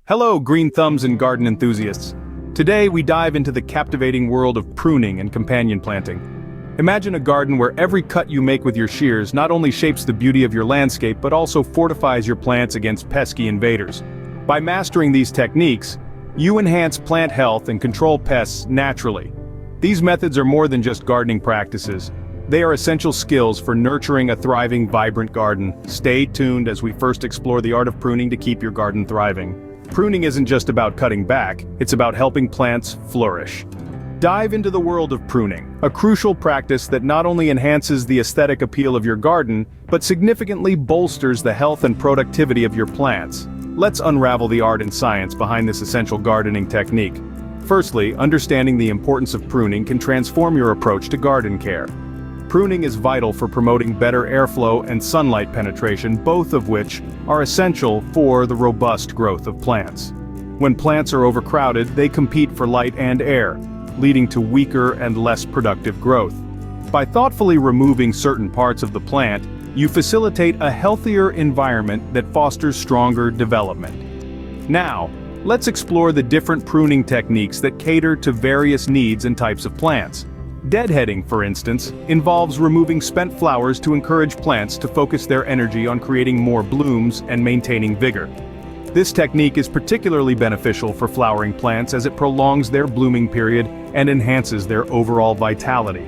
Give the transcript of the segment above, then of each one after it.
Hello, green thumbs and garden enthusiasts. Today we dive into the captivating world of pruning and companion planting. Imagine a garden where every cut you make with your shears not only shapes the beauty of your landscape but also fortifies your plants against pesky invaders. By mastering these techniques, you enhance plant health and control pests naturally. These methods are more than just gardening practices. They are essential skills for nurturing a thriving, vibrant garden. Stay tuned as we first explore the art of pruning to keep your garden thriving. Pruning isn't just about cutting back, it's about helping plants flourish. Dive into the world of pruning, a crucial practice that not only enhances the aesthetic appeal of your garden, but significantly bolsters the health and productivity of your plants. Let's unravel the art and science behind this essential gardening technique. Firstly, understanding the importance of pruning can transform your approach to garden care. Pruning is vital for promoting better airflow and sunlight penetration, both of which are essential for the robust growth of plants. When plants are overcrowded, they compete for light and air, leading to weaker and less productive growth. By thoughtfully removing certain parts of the plant, you facilitate a healthier environment that fosters stronger development. Now, let's explore the different pruning techniques that cater to various needs and types of plants. Deadheading, for instance, involves removing spent flowers to encourage plants to focus their energy on creating more blooms and maintaining vigor. This technique is particularly beneficial for flowering plants as it prolongs their blooming period and enhances their overall vitality.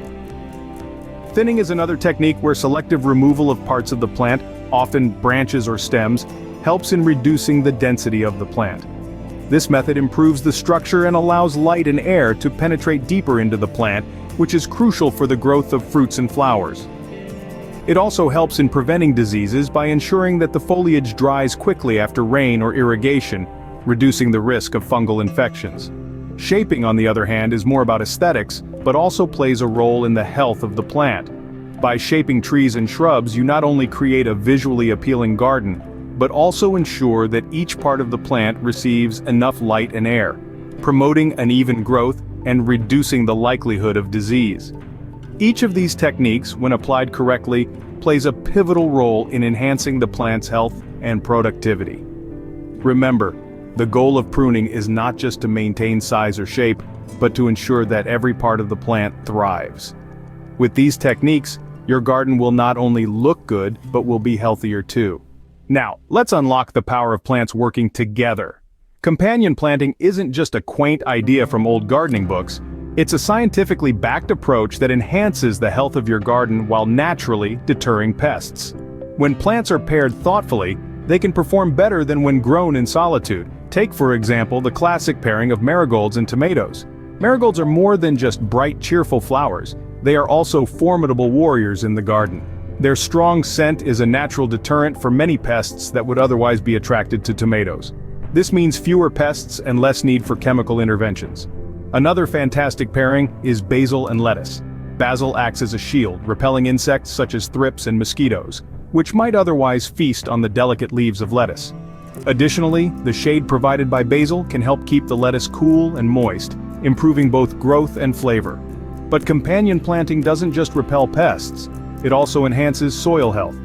Thinning is another technique where selective removal of parts of the plant, often branches or stems, helps in reducing the density of the plant. This method improves the structure and allows light and air to penetrate deeper into the plant, which is crucial for the growth of fruits and flowers. It also helps in preventing diseases by ensuring that the foliage dries quickly after rain or irrigation, reducing the risk of fungal infections. Shaping, on the other hand, is more about aesthetics, but also plays a role in the health of the plant. By shaping trees and shrubs, you not only create a visually appealing garden, but also ensure that each part of the plant receives enough light and air, promoting an even growth and reducing the likelihood of disease. Each of these techniques, when applied correctly, plays a pivotal role in enhancing the plant's health and productivity. Remember, the goal of pruning is not just to maintain size or shape, but to ensure that every part of the plant thrives. With these techniques, your garden will not only look good, but will be healthier too. Now, let's unlock the power of plants working together. Companion planting isn't just a quaint idea from old gardening books. It's a scientifically backed approach that enhances the health of your garden while naturally deterring pests. When plants are paired thoughtfully, they can perform better than when grown in solitude. Take, for example, the classic pairing of marigolds and tomatoes. Marigolds are more than just bright, cheerful flowers. They are also formidable warriors in the garden. Their strong scent is a natural deterrent for many pests that would otherwise be attracted to tomatoes. This means fewer pests and less need for chemical interventions. Another fantastic pairing is basil and lettuce. Basil acts as a shield, repelling insects such as thrips and mosquitoes, which might otherwise feast on the delicate leaves of lettuce. Additionally, the shade provided by basil can help keep the lettuce cool and moist, improving both growth and flavor. But companion planting doesn't just repel pests, it also enhances soil health.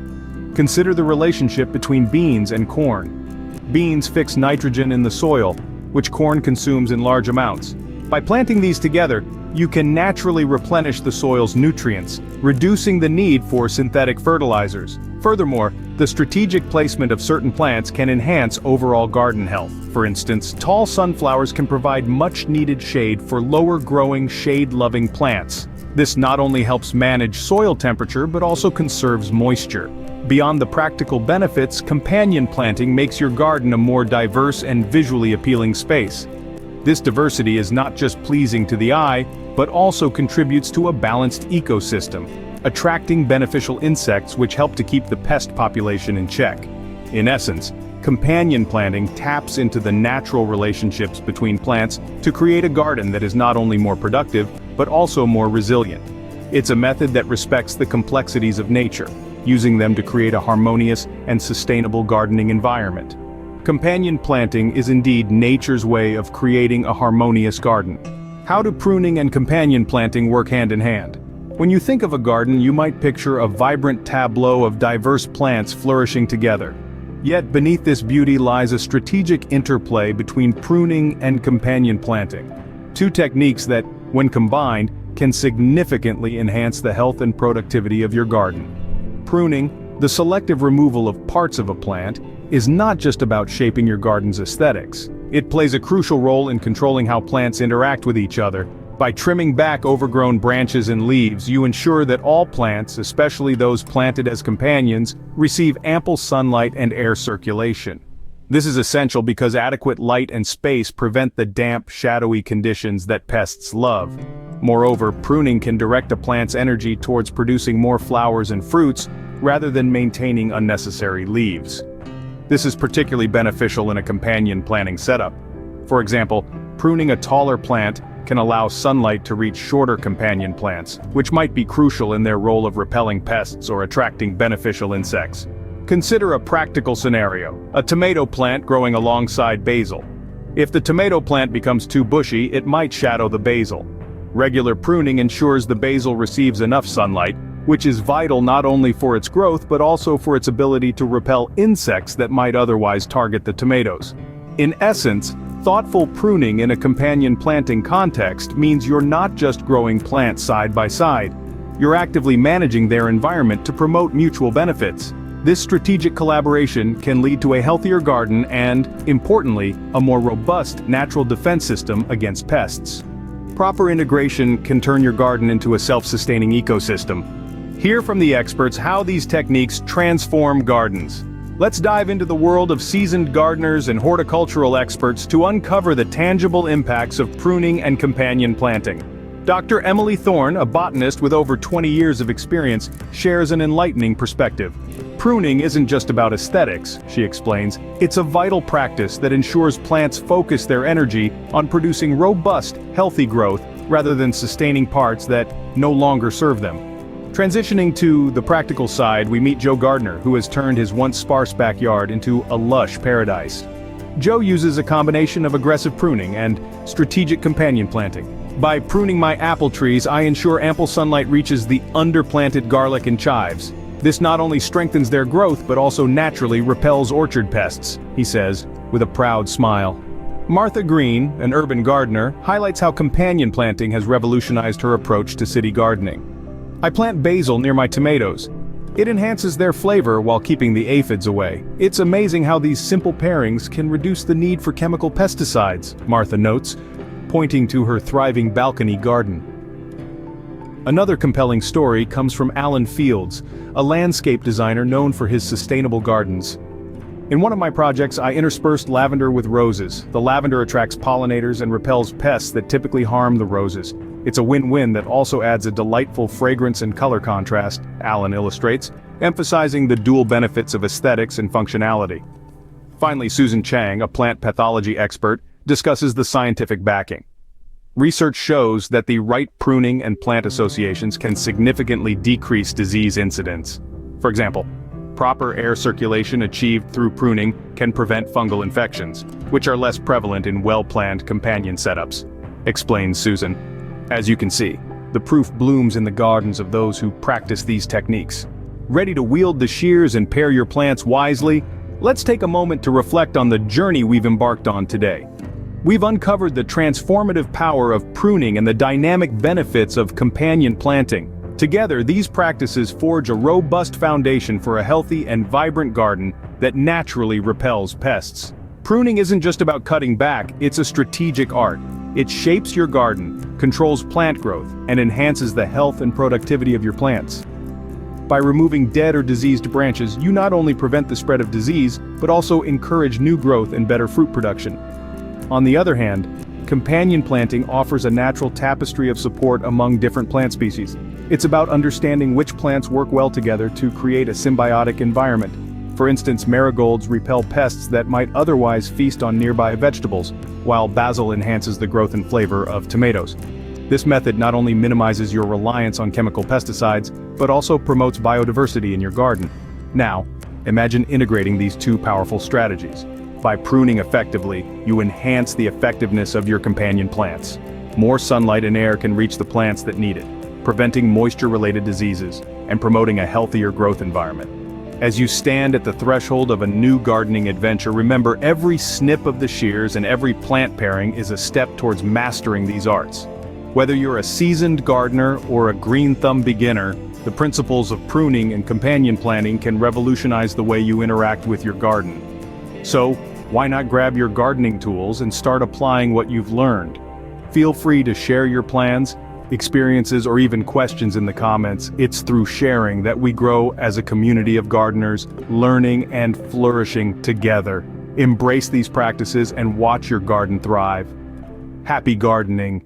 Consider the relationship between beans and corn. Beans fix nitrogen in the soil, which corn consumes in large amounts. By planting these together, you can naturally replenish the soil's nutrients, reducing the need for synthetic fertilizers. Furthermore, the strategic placement of certain plants can enhance overall garden health. For instance, tall sunflowers can provide much-needed shade for lower-growing, shade-loving plants. This not only helps manage soil temperature but also conserves moisture. Beyond the practical benefits, companion planting makes your garden a more diverse and visually appealing space. This diversity is not just pleasing to the eye, but also contributes to a balanced ecosystem, attracting beneficial insects which help to keep the pest population in check. In essence, companion planting taps into the natural relationships between plants to create a garden that is not only more productive, but also more resilient. It's a method that respects the complexities of nature, using them to create a harmonious and sustainable gardening environment. Companion planting is indeed nature's way of creating a harmonious garden. How do pruning and companion planting work hand in hand? When you think of a garden, you might picture a vibrant tableau of diverse plants flourishing together. Yet beneath this beauty lies a strategic interplay between pruning and companion planting. Two techniques that, when combined, can significantly enhance the health and productivity of your garden. Pruning, the selective removal of parts of a plant, is not just about shaping your garden's aesthetics. It plays a crucial role in controlling how plants interact with each other. By trimming back overgrown branches and leaves, you ensure that all plants, especially those planted as companions, receive ample sunlight and air circulation. This is essential because adequate light and space prevent the damp, shadowy conditions that pests love. Moreover, pruning can direct a plant's energy towards producing more flowers and fruits, rather than maintaining unnecessary leaves. This is particularly beneficial in a companion planting setup. For example, pruning a taller plant can allow sunlight to reach shorter companion plants, which might be crucial in their role of repelling pests or attracting beneficial insects. Consider a practical scenario: a tomato plant growing alongside basil. If the tomato plant becomes too bushy, it might shadow the basil. Regular pruning ensures the basil receives enough sunlight, which is vital not only for its growth but also for its ability to repel insects that might otherwise target the tomatoes. In essence, thoughtful pruning in a companion planting context means you're not just growing plants side by side. You're actively managing their environment to promote mutual benefits. This strategic collaboration can lead to a healthier garden and, importantly, a more robust natural defense system against pests. Proper integration can turn your garden into a self-sustaining ecosystem. Hear from the experts how these techniques transform gardens. Let's dive into the world of seasoned gardeners and horticultural experts to uncover the tangible impacts of pruning and companion planting. Dr. Emily Thorne, a botanist with over 20 years of experience, shares an enlightening perspective. Pruning isn't just about aesthetics, she explains. It's a vital practice that ensures plants focus their energy on producing robust, healthy growth rather than sustaining parts that no longer serve them. Transitioning to the practical side, we meet Joe Gardner, who has turned his once sparse backyard into a lush paradise. Joe uses a combination of aggressive pruning and strategic companion planting. By pruning my apple trees, I ensure ample sunlight reaches the underplanted garlic and chives. This not only strengthens their growth but also naturally repels orchard pests, he says, with a proud smile. Martha Green, an urban gardener, highlights how companion planting has revolutionized her approach to city gardening. I plant basil near my tomatoes. It enhances their flavor while keeping the aphids away. It's amazing how these simple pairings can reduce the need for chemical pesticides, Martha notes, pointing to her thriving balcony garden. Another compelling story comes from Alan Fields, a landscape designer known for his sustainable gardens. In one of my projects, I interspersed lavender with roses. The lavender attracts pollinators and repels pests that typically harm the roses. It's a win-win that also adds a delightful fragrance and color contrast, Alan illustrates, emphasizing the dual benefits of aesthetics and functionality. Finally, Susan Chang, a plant pathology expert, discusses the scientific backing. Research shows that the right pruning and plant associations can significantly decrease disease incidence. For example, proper air circulation achieved through pruning can prevent fungal infections, which are less prevalent in well-planned companion setups, explains Susan. As you can see, the proof blooms in the gardens of those who practice these techniques. Ready to wield the shears and pair your plants wisely? Let's take a moment to reflect on the journey we've embarked on today. We've uncovered the transformative power of pruning and the dynamic benefits of companion planting. Together, these practices forge a robust foundation for a healthy and vibrant garden that naturally repels pests. Pruning isn't just about cutting back, it's a strategic art. It shapes your garden, controls plant growth, and enhances the health and productivity of your plants. By removing dead or diseased branches, you not only prevent the spread of disease, but also encourage new growth and better fruit production. On the other hand, companion planting offers a natural tapestry of support among different plant species. It's about understanding which plants work well together to create a symbiotic environment. For instance, marigolds repel pests that might otherwise feast on nearby vegetables, while basil enhances the growth and flavor of tomatoes. This method not only minimizes your reliance on chemical pesticides, but also promotes biodiversity in your garden. Now, imagine integrating these two powerful strategies. By pruning effectively, you enhance the effectiveness of your companion plants. More sunlight and air can reach the plants that need it, preventing moisture-related diseases and promoting a healthier growth environment. As you stand at the threshold of a new gardening adventure, remember every snip of the shears and every plant pairing is a step towards mastering these arts. Whether you're a seasoned gardener or a green thumb beginner, the principles of pruning and companion planting can revolutionize the way you interact with your garden. So, why not grab your gardening tools and start applying what you've learned? Feel free to share your plans, experiences, or even questions in the comments. It's through sharing that we grow as a community of gardeners, learning and flourishing together. Embrace these practices and watch your garden thrive. Happy gardening!